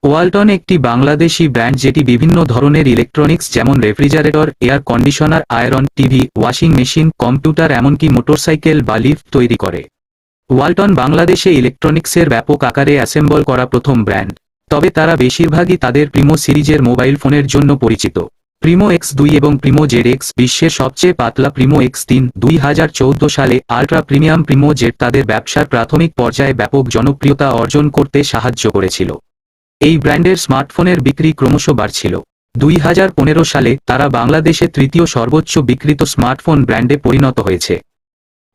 ওয়ালটন একটি বাংলাদেশি ব্র্যান্ড যেটি বিভিন্ন ধরনের ইলেকট্রনিক্স যেমন refrigerator, air conditioner, iron, TV, washing machine, computer এমনকি মোটরসাইকেল বা লিফট তৈরি করে। ওয়ালটন বাংলাদেশে ইলেকট্রনিক্সের ব্যাপক আকারে অ্যাসেম্বল করা প্রথম ব্র্যান্ড, তবে তারা বেশিরভাগই তাদের প্রিমো সিরিজের মোবাইল ফোনের জন্য পরিচিত। প্রিমো X2 এবং প্রিমো ZX বিশ্বের সবচেয়ে পাতলা প্রিমো X3 2014 সালে আল্ট্রা প্রিমিয়াম প্রিমো জেড তাদের ব্যবসার প্রাথমিক পর্যায়ে ব্যাপক জনপ্রিয়তা অর্জন করতে সাহায্য করেছিল। এই ব্র্যান্ডের স্মার্টফোনের বিক্রি ক্রমশ বাড়ছিল। 2015 সালে তারা বাংলাদেশে তৃতীয় সর্বোচ্চ বিক্রিত স্মার্টফোন ব্র্যান্ডে পরিণত হয়েছে।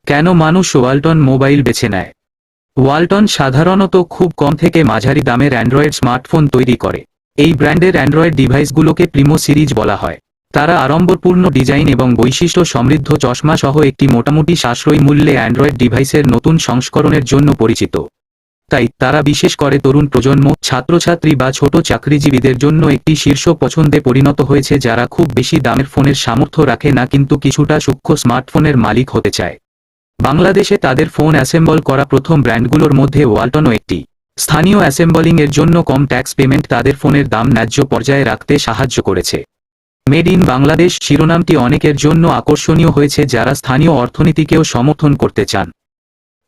কেন মানুষ ওয়ালটন মোবাইল বেছে নেয়? ওয়ালটন সাধারণত খুব কম থেকে মাঝারি দামের অ্যান্ড্রয়েড স্মার্টফোন তৈরি করে। এই ব্র্যান্ডের অ্যান্ড্রয়েড ডিভাইসগুলোকে প্রিমো সিরিজ বলা হয়। তারা আড়ম্বরপূর্ণ ডিজাইন এবং বৈশিষ্ট্য সমৃদ্ধ চশমা সহ একটি মোটামুটি সাশ্রয়ী মূল্যে অ্যান্ড্রয়েড ডিভাইসের নতুন সংস্করণের জন্য পরিচিত। তাই তারা বিশেষ করে তরুণ প্রজন্ম, ছাত্রছাত্রী বা ছোট চাকরিজীবীদের জন্য একটি শীর্ষ পছন্দে পরিণত হয়েছে যারা খুব বেশি দামের ফোনের সামর্থ্য রাখে না কিন্তু কিছুটা সূক্ষ্ম স্মার্টফোনের মালিক হতে চায়। বাংলাদেশে তাদের ফোন অ্যাসেম্বল করা প্রথম ব্র্যান্ডগুলোর মধ্যে ওয়ালটনও একটি। স্থানীয় অ্যাসেম্বলিং এর জন্য কম ট্যাক্স পেমেন্ট তাদের ফোনের দাম ন্যায্য পর্যায়ে রাখতে সাহায্য করেছে। মেড ইন বাংলাদেশ শিরোনামটি অনেকের জন্য আকর্ষণীয় হয়েছে যারা স্থানীয় অর্থনীতিকেও সমর্থন করতে চান।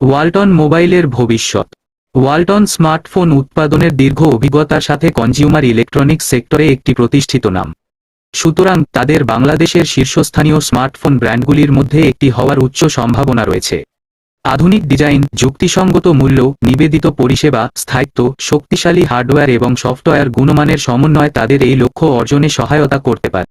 ওয়ালটন মোবাইলের ভবিষ্যৎ। ওয়ালটন স্মার্টফোন উৎপাদনের দীর্ঘ অভিজ্ঞতার সাথে কনজিউমার ইলেকট্রনিক্স সেক্টরে একটি প্রতিষ্ঠিত নাম। সুতরাং তাদের বাংলাদেশের শীর্ষস্থানীয় স্মার্টফোন ব্র্যান্ডগুলির মধ্যে একটি হওয়ার উচ্চ সম্ভাবনা রয়েছে। আধুনিক ডিজাইন, যুক্তিসঙ্গত মূল্য, নিবেদিত পরিষেবা, স্থায়িত্ব, শক্তিশালী হার্ডওয়্যার এবং সফটওয়্যার গুণমানের সমন্বয় তাদের এই লক্ষ্য অর্জনে সহায়তা করতে পারে।